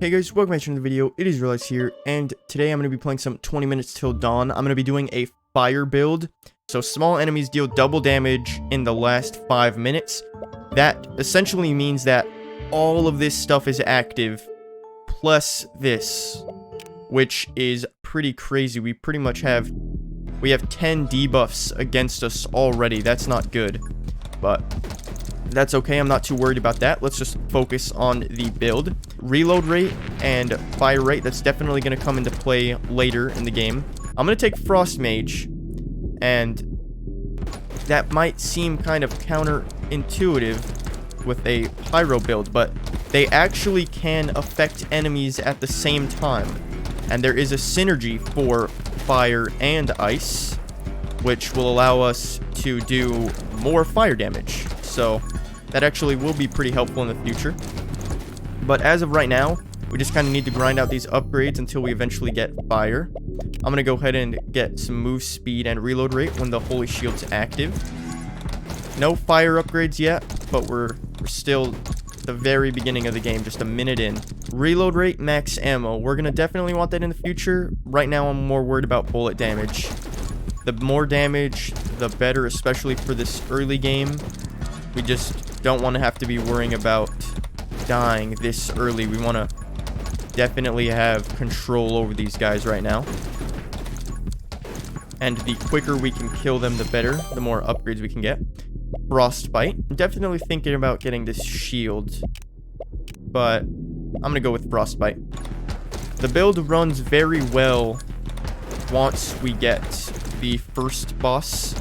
Hey guys, welcome back to the video. It is Reallize here, and today I'm going to be playing some 20 minutes till dawn. I'm going to be doing a fire build. So small enemies deal double damage in the last 5 minutes. That essentially means that all of this stuff is active, plus this, which is pretty crazy. We pretty much have 10 debuffs against us already. That's not good, but that's okay. I'm not too worried about that. Let's just focus on the build. Reload rate and fire rate, that's definitely going to come into play later in the game. I'm going to take Frost Mage, and that might seem kind of counterintuitive with a Pyro build, but they actually can affect enemies at the same time. And there is a synergy for fire and ice, which will allow us to do more fire damage. So that actually will be pretty helpful in the future. But as of right now, we just kind of need to grind out these upgrades until we eventually get fire. I'm going to go ahead and get some move speed and reload rate when the Holy Shield's active. No fire upgrades yet, but we're still at the very beginning of the game, just a minute in. Reload rate, max ammo. We're going to definitely want that in the future. Right now, I'm more worried about bullet damage. The more damage, the better, especially for this early game. We just don't want to have to be worrying about dying this early. We want to definitely have control over these guys right now. And the quicker we can kill them, the better. The more upgrades we can get. Frostbite. I'm definitely thinking about getting this shield, but I'm going to go with Frostbite. The build runs very well once we get the first boss.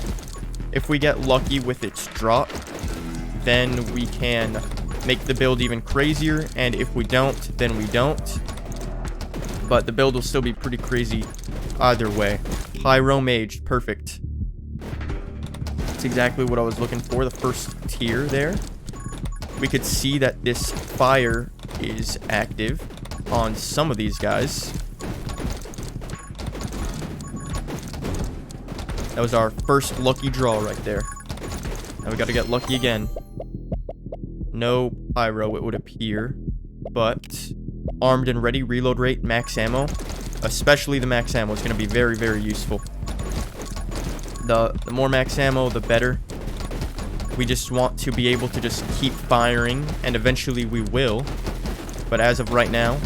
If we get lucky with its drop, then we can make the build even crazier, and if we don't, then we don't. But the build will still be pretty crazy either way. Pyro Mage, perfect. That's exactly what I was looking for, the first tier there. We could see that this fire is active on some of these guys. That was our first lucky draw right there. Now we gotta get lucky again. No pyro, it would appear, but armed and ready, reload rate, max ammo. Especially the max ammo is going to be very, very useful. The more max ammo, the better. We just want to be able to just keep firing, and eventually we will. But as of right now,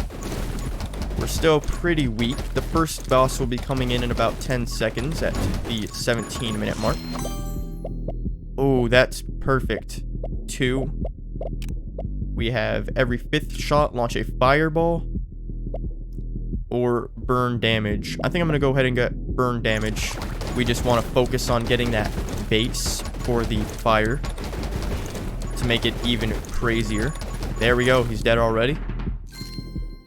we're still pretty weak. The first boss will be coming in about 10 seconds at the 17-minute mark. Oh, that's perfect. 2. We have every 5th shot launch a fireball or burn damage. I think I'm going to go ahead and get burn damage. We just want to focus on getting that base for the fire to make it even crazier. There we go. He's dead already.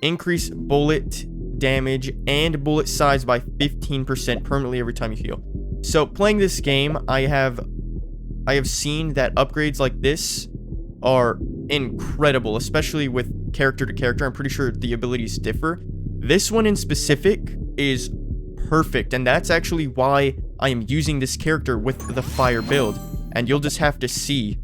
Increase bullet damage and bullet size by 15% permanently every time you heal. So playing this game, I have seen that upgrades like this are incredible, especially with character to character. I'm pretty sure the abilities differ. This one in specific is perfect, and that's actually why I am using this character with the fire build, and you'll just have to see.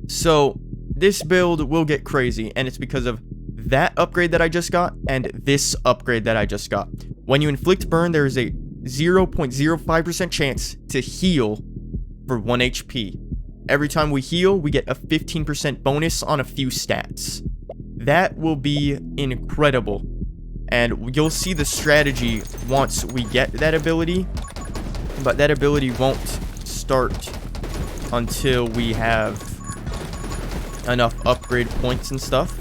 So this build will get crazy, and it's because of that upgrade that I just got and this upgrade that I just got. When you inflict burn, there is a 0.05% chance to heal for 1 HP. Every time we heal, we get a 15% bonus on a few stats. That will be incredible. And you'll see the strategy once we get that ability. But that ability won't start until we have enough upgrade points and stuff.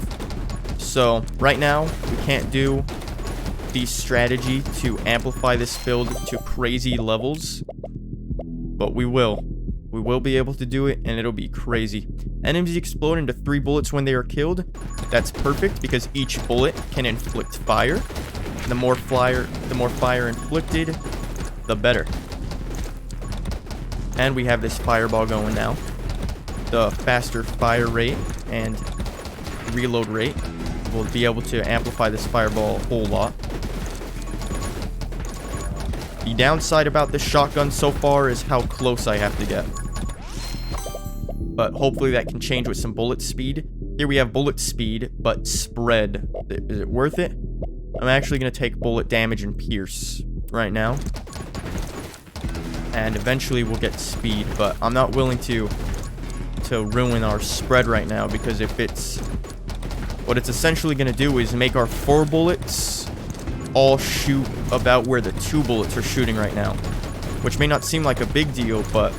So right now, we can't do the strategy to amplify this build to crazy levels. But we will. We will be able to do it, and it'll be crazy. Enemies explode into 3 bullets when they are killed. That's perfect because each bullet can inflict fire. The more fire inflicted, the better. And we have this fireball going now. The faster fire rate and reload rate will be able to amplify this fireball a whole lot. The downside about this shotgun so far is how close I have to get. But hopefully that can change with some bullet speed. Here we have bullet speed, but spread. Is it worth it? I'm actually going to take bullet damage and pierce right now. And eventually we'll get speed, but I'm not willing to ruin our spread right now, because if it's... What it's essentially going to do is make our 4 bullets all shoot about where the 2 bullets are shooting right now. Which may not seem like a big deal, but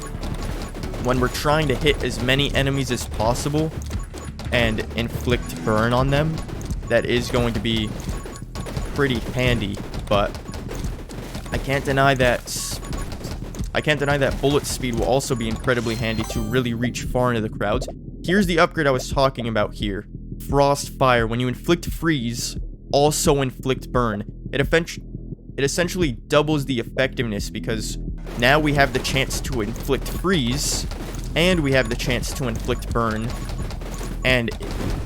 when we're trying to hit as many enemies as possible and inflict burn on them, that is going to be pretty handy. But I can't deny that bullet speed will also be incredibly handy to really reach far into the crowds. Here's the upgrade I was talking about here. Frost Fire. When you inflict freeze, also inflict burn. It essentially doubles the effectiveness, because now we have the chance to inflict freeze, and we have the chance to inflict burn. And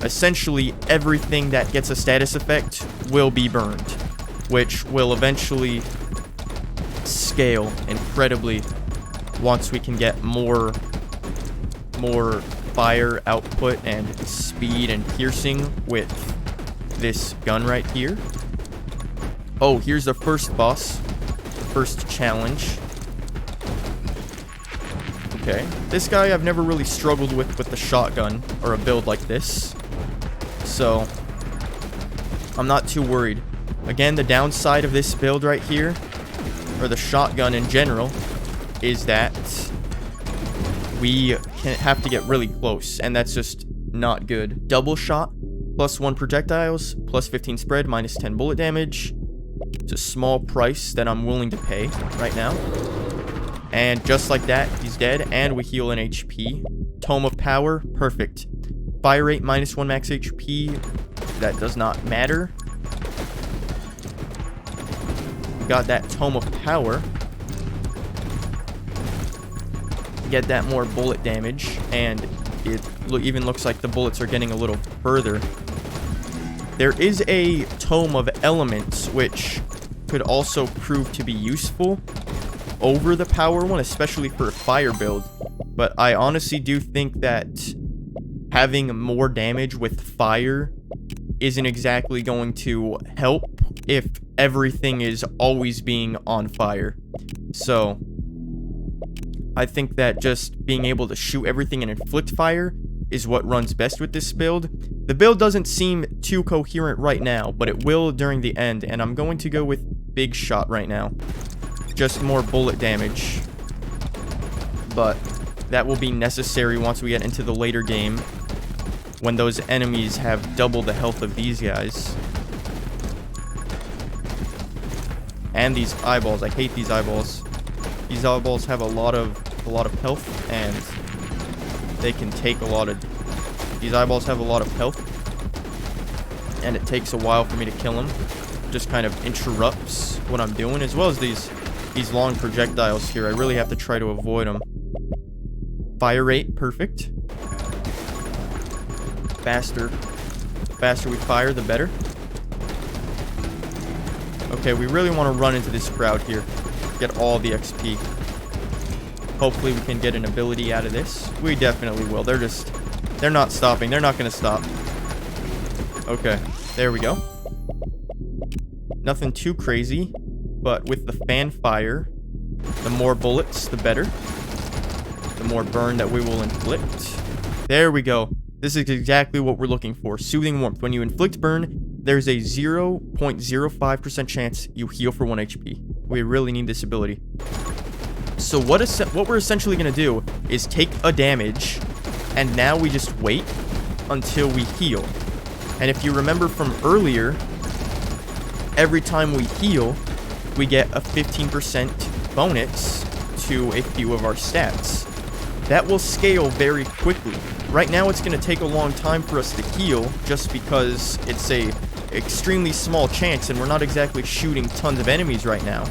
essentially everything that gets a status effect will be burned, which will eventually scale incredibly once we can get more fire output and speed and piercing with this gun right here. Oh, here's the first boss, first challenge. Okay, this guy I've never really struggled with the shotgun or a build like this, so I'm not too worried. Again, the downside of this build right here, or the shotgun in general, is that we can have to get really close, and that's just not good. Double shot, +1 projectiles, +15 spread, -10 bullet damage. It's a small price that I'm willing to pay right now. And just like that, he's dead, and we heal an HP. Tome of Power, perfect. Fire rate, -1 max HP. That does not matter. Got that Tome of Power. Get that more bullet damage, and it even looks like the bullets are getting a little further. There is a Tome of Elements, which could also prove to be useful over the power one, especially for a fire build. But I honestly do think that having more damage with fire isn't exactly going to help if everything is always being on fire. So I think that just being able to shoot everything and inflict fire is what runs best with this build. The build doesn't seem too coherent right now, but it will during the end, and I'm going to go with Big Shot right now. Just more bullet damage. But that will be necessary once we get into the later game, when those enemies have double the health of these guys. And these eyeballs. I hate these eyeballs. These eyeballs have a lot of health, and they can take a lot of... These eyeballs have a lot of health, and it takes a while for me to kill them. Just kind of interrupts what I'm doing, as well as these long projectiles here. I really have to try to avoid them. Fire rate, perfect. The faster we fire, the better. Okay, we really want to run into this crowd here. Get all the XP. Hopefully we can get an ability out of this. We definitely will. They're not stopping. They're not going to stop. Okay, there we go. Nothing too crazy, but with the fan fire, the more bullets, the better. The more burn that we will inflict. There we go. This is exactly what we're looking for. Soothing Warmth. When you inflict burn, there's a 0.05% chance you heal for 1 HP. We really need this ability. So what we're essentially going to do is take a damage, and now we just wait until we heal. And if you remember from earlier, every time we heal, we get a 15% bonus to a few of our stats. That will scale very quickly. Right now, it's going to take a long time for us to heal, just because it's a extremely small chance, and we're not exactly shooting tons of enemies right now.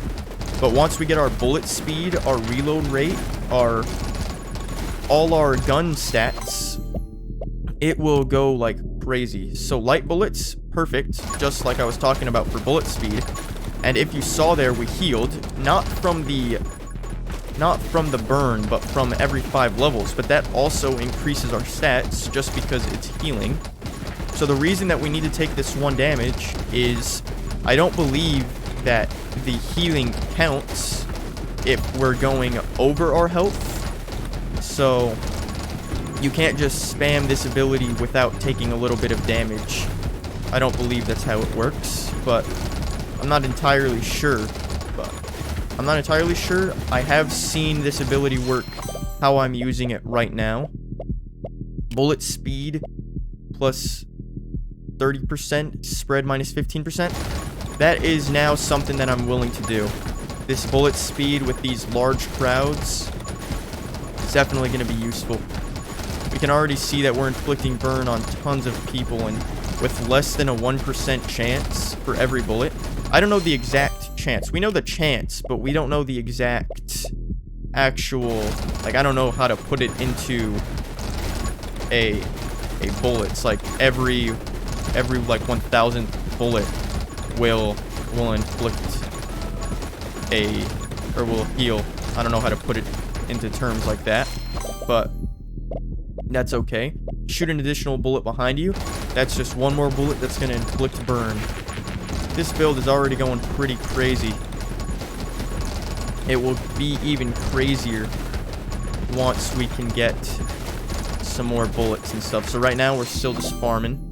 But once we get our bullet speed, our reload rate, all our gun stats, it will go like crazy. So light bullets, perfect, just like I was talking about for bullet speed. And if you saw there, we healed, not from the burn, but from every 5 levels. But that also increases our stats just because it's healing. So the reason that we need to take this 1 damage is I don't believe that the healing counts if we're going over our health. So you can't just spam this ability without taking a little bit of damage. I don't believe that's how it works, but I'm not entirely sure. I have seen this ability work how I'm using it right now. Bullet speed plus 30%, spread minus 15%. That is now something that I'm willing to do. This bullet speed with these large crowds is definitely going to be useful. We can already see that we're inflicting burn on tons of people, and with less than a 1% chance for every bullet. I don't know the exact chance. We know the chance, but we don't know the exact actual, like, I don't know how to put it into a bullet. It's like every like 1,000th bullet will inflict will heal. I don't know how to put it into terms like that, but that's okay. Shoot an additional bullet behind you. That's just one more bullet that's going to inflict burn. This build is already going pretty crazy. It will be even crazier once we can get some more bullets and stuff. So right now we're still just farming.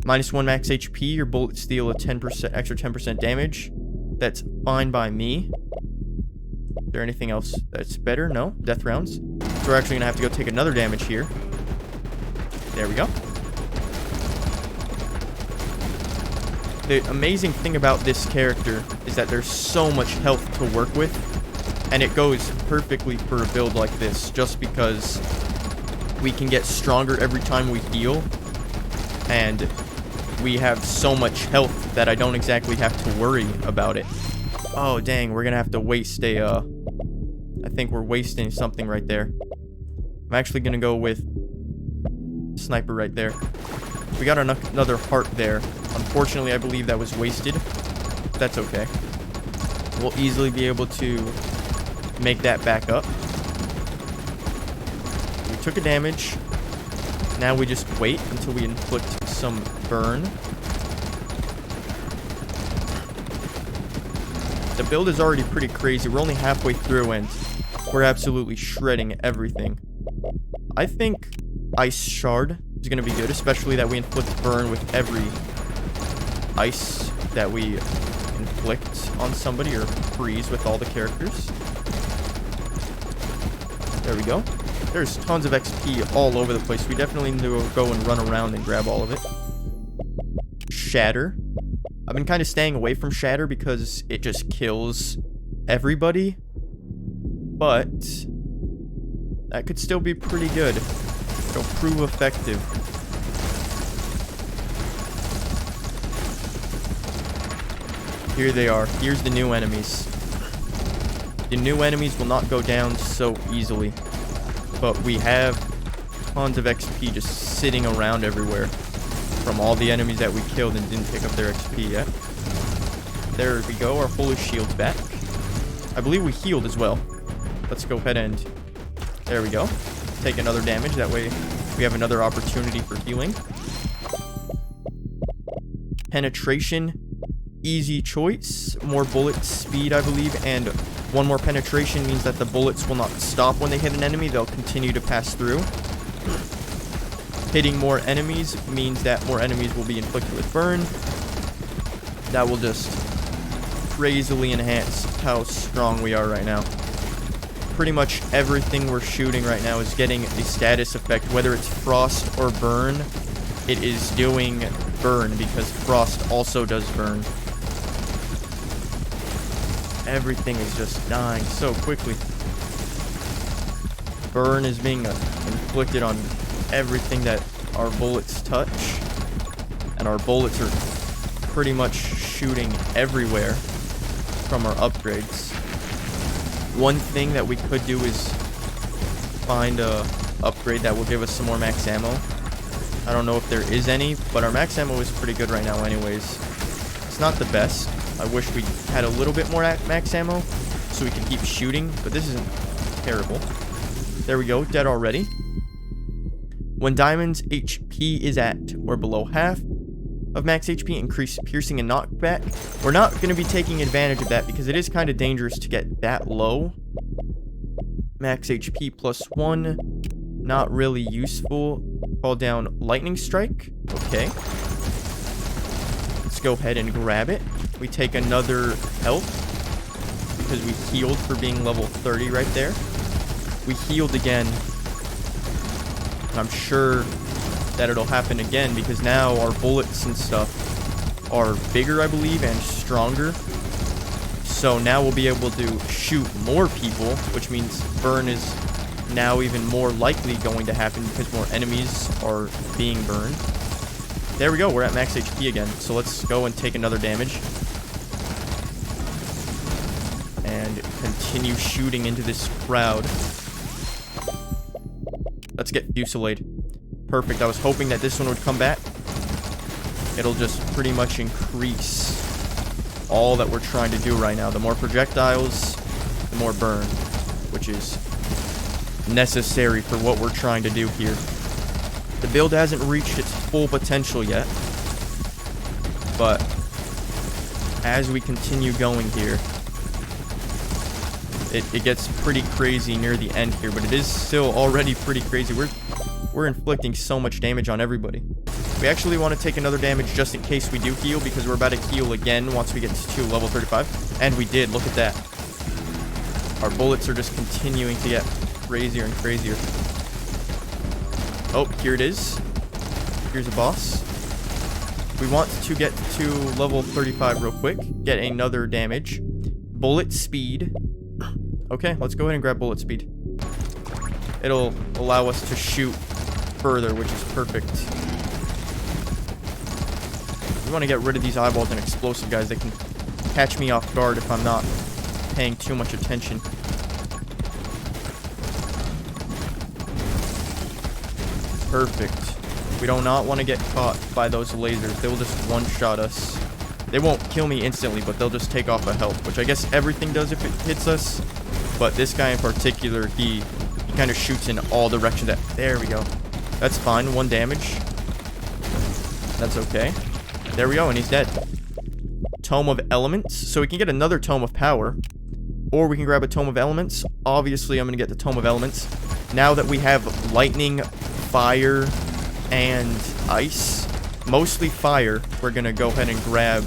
-1 max HP. Your bullets deal a 10% extra 10% damage. That's fine by me. Is there anything else that's better? No. Death rounds. So we're actually gonna have to go take another damage here. There we go. The amazing thing about this character is that there's so much health to work with, and it goes perfectly for a build like this just because we can get stronger every time we heal, and we have so much health that I don't exactly have to worry about it. Oh, dang, we're gonna have to waste I think we're wasting something right there. I'm actually gonna go with sniper right there. We got another heart there. Unfortunately, I believe that was wasted. That's okay. We'll easily be able to make that back up. We took a damage. Now we just wait until we inflict some burn. The build is already pretty crazy. We're only halfway through and we're absolutely shredding everything. I think Ice Shard is going to be good, especially that we inflict burn with every ice that we inflict on somebody, or freeze with all the characters. There we go. There's tons of XP all over the place. We definitely need to go and run around and grab all of it. Shatter. I've been kind of staying away from Shatter because it just kills everybody. But that could still be pretty good. It'll prove effective. Here they are. Here's the new enemies. The new enemies will not go down so easily. But we have tons of XP just sitting around everywhere from all the enemies that we killed and didn't pick up their XP yet. There we go. Our holy shield's back. I believe we healed as well. Let's go ahead and... There we go. Take another damage. That way we have another opportunity for healing. Penetration. Easy choice. More bullet speed, I believe, and one more penetration means that the bullets will not stop when they hit an enemy. They'll continue to pass through. Hitting more enemies means that more enemies will be inflicted with burn. That will just crazily enhance how strong we are right now. Pretty much everything we're shooting right now is getting a status effect. Whether it's frost or burn, it is doing burn because frost also does burn. Everything is just dying so quickly. Burn is being inflicted on everything that our bullets touch. And our bullets are pretty much shooting everywhere from our upgrades. One thing that we could do is find a upgrade that will give us some more max ammo. I don't know if there is any, but our max ammo is pretty good right now anyways. It's not the best. I wish we had a little bit more max ammo so we can keep shooting, but this isn't terrible. There we go, dead already. When Diamond's HP is at or below half of max HP, increase piercing and knockback. We're not going to be taking advantage of that because it is kind of dangerous to get that low. Max HP +1. Not really useful. Call down Lightning Strike. Okay. Let's go ahead and grab it. We take another health because we healed for being level 30 right there. We healed again. And I'm sure that it'll happen again because now our bullets and stuff are bigger, I believe, and stronger. So now we'll be able to shoot more people, which means burn is now even more likely going to happen because more enemies are being burned. There we go, we're at max HP again. So let's go and take another damage. And continue shooting into this crowd. Let's get Fusillade. Perfect. I was hoping that this one would come back. It'll just pretty much increase all that we're trying to do right now. The more projectiles, the more burn, which is necessary for what we're trying to do here. The build hasn't reached its full potential yet, but as we continue going here, it gets pretty crazy near the end here, but it is still already pretty crazy. We're inflicting so much damage on everybody. We actually want to take another damage just in case we do heal, because we're about to heal again once we get to level 35. And we did. Look at that. Our bullets are just continuing to get crazier and crazier. Oh, here it is. Here's a boss. We want to get to level 35 real quick. Get another damage. Bullet speed. Okay, let's go ahead and grab bullet speed. It'll allow us to shoot further, which is perfect. We want to get rid of these eyeballs and explosive guys. They can catch me off guard if I'm not paying too much attention. Perfect. We do not want to get caught by those lasers. They will just one-shot us. They won't kill me instantly, but they'll just take off a health, which I guess everything does if it hits us. But this guy in particular, he kind of shoots in all directions. There we go. That's fine. 1 damage. That's okay. There we go, and he's dead. Tome of Elements. So we can get another Tome of Power. Or we can grab a Tome of Elements. Obviously, I'm going to get the Tome of Elements. Now that we have lightning, fire, and ice. Mostly fire. We're going to go ahead and grab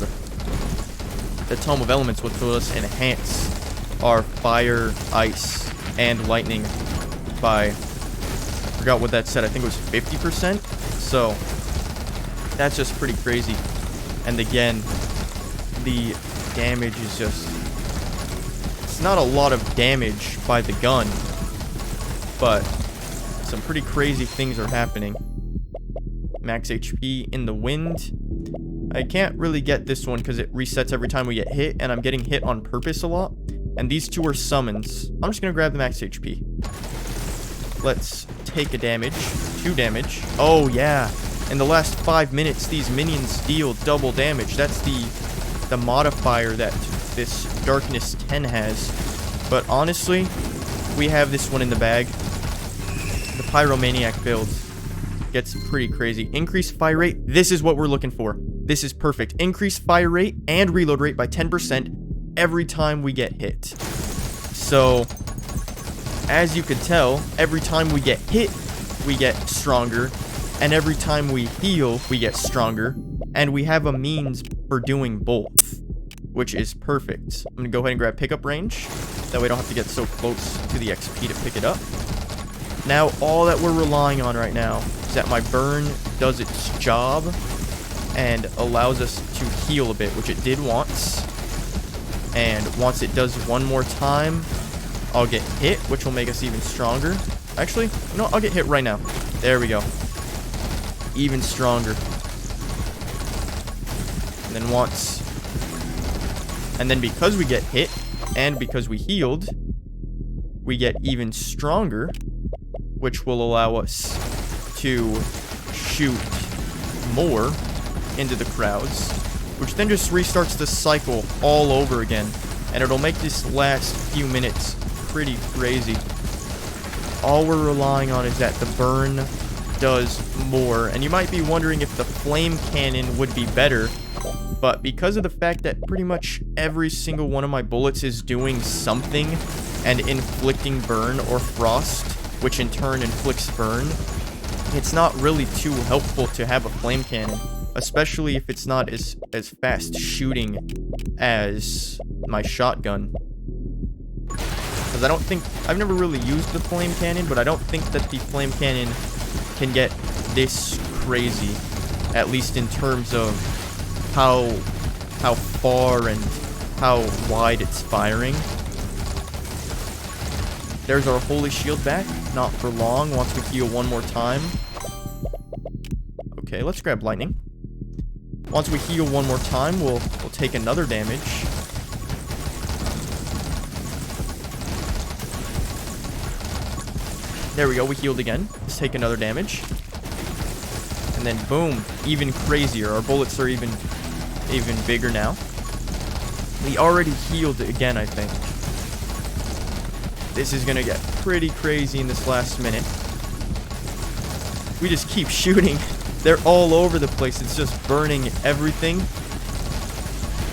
the Tome of Elements, which will just enhance our fire, ice, and lightning by, I forgot what that said, I think it was 50%. So that's just pretty crazy. And again, the damage is just, it's not a lot of damage by the gun, but some pretty crazy things are happening. Max HP in the wind. I can't really get this one because it resets every time we get hit, and I'm getting hit on purpose a lot. And these two are summons. I'm just going to grab the max HP. Let's take a damage. 2 damage. Oh, yeah. In the last 5 minutes, these minions deal double damage. That's the modifier that this Darkness 10 has. But honestly, we have this one in the bag. The Pyromaniac build gets pretty crazy. Increased fire rate. This is what we're looking for. This is perfect. Increased fire rate and reload rate by 10% every time we get hit. So, as you could tell, every time we get hit, we get stronger. And every time we heal, we get stronger. And we have a means for doing both, which is perfect. I'm going to go ahead and grab pickup range. That way I don't have to get so close to the XP to pick it up. Now, all that we're relying on right now is that my burn does its job and allows us to heal a bit, which it did once. And once it does one more time, I'll get hit, which will make us even stronger. Actually, no, I'll get hit right now. There we go. Even stronger. And then once. And then because we get hit, and because we healed, we get even stronger, which will allow us to shoot more into the crowds, which then just restarts the cycle all over again. And it'll make this last few minutes pretty crazy. All we're relying on is that the burn does more. And you might be wondering if the flame cannon would be better, but because of the fact that pretty much every single one of my bullets is doing something and inflicting burn or frost, which in turn inflicts burn, it's not really too helpful to have a flame cannon, especially if it's not as fast shooting as my shotgun. Because I don't think, I've never really used the flame cannon, but I don't think that the flame cannon can get this crazy, at least in terms of how far and how wide it's firing. There's our holy shield back, not for long, once we heal one more time. Okay, let's grab lightning. Once we heal one more time, we'll take another damage. There we go, we healed again. Let's take another damage. And then boom, even crazier. Our bullets are even bigger now. We already healed again, I think. This is gonna get pretty crazy in this last minute. We just keep shooting. They're all over the place. It's just burning everything.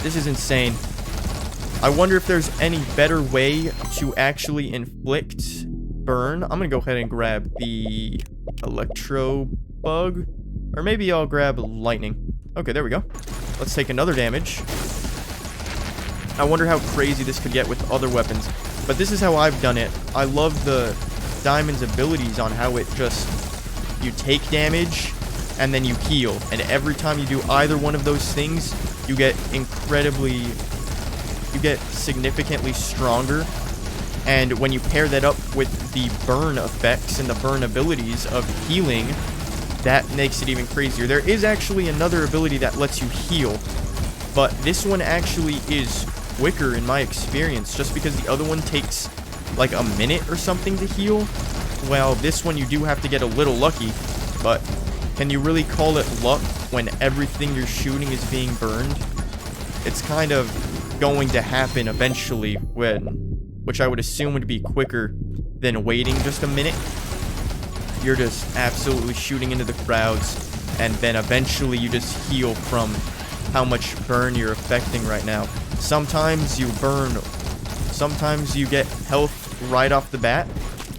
This is insane. I wonder if there's any better way to actually inflict burn. I'm gonna go ahead and grab the electro bug. Or maybe I'll grab lightning. Okay, there we go. Let's take another damage. I wonder how crazy this could get with other weapons. But this is how I've done it. I love the Diamond's abilities on how it just... You take damage, and then you heal. And every time you do either one of those things, you get significantly stronger. And when you pair that up with the burn effects and the burn abilities of healing, that makes it even crazier. There is actually another ability that lets you heal, but this one actually is quicker in my experience, just because the other one takes like a minute or something to heal. Well, this one you do have to get a little lucky, but can you really call it luck when everything you're shooting is being burned? It's kind of going to happen eventually, which I would assume would be quicker than waiting just a minute. You're just absolutely shooting into the crowds, and then eventually you just heal from how much burn you're affecting right now. Sometimes you burn, sometimes you get health right off the bat.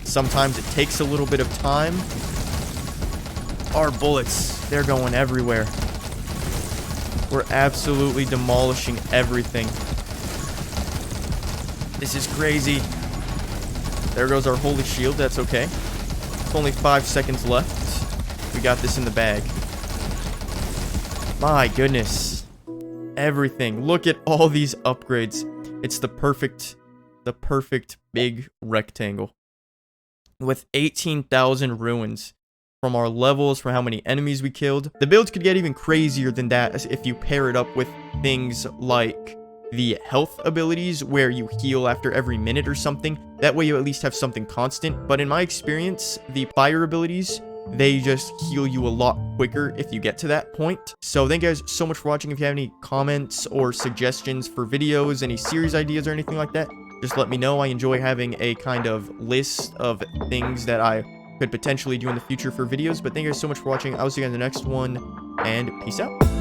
Sometimes it takes a little bit of time. Our bullets, they're going everywhere. We're absolutely demolishing everything. This is crazy. There goes our holy shield, that's okay. It's only 5 seconds left. We got this in the bag. My goodness. Everything. Look at all these upgrades. It's the perfect big rectangle. With 18,000 ruins from our levels, from how many enemies we killed. The builds could get even crazier than that if you pair it up with things like the health abilities, where you heal after every minute or something. That way you at least have something constant. But in my experience, the fire abilities, they just heal you a lot quicker if you get to that point. So thank you guys so much for watching. If you have any comments or suggestions for videos, any series ideas or anything like that, just let me know. I enjoy having a kind of list of things that I could potentially do in the future for videos. But thank you guys so much for watching. I'll see you guys in the next one, and peace out.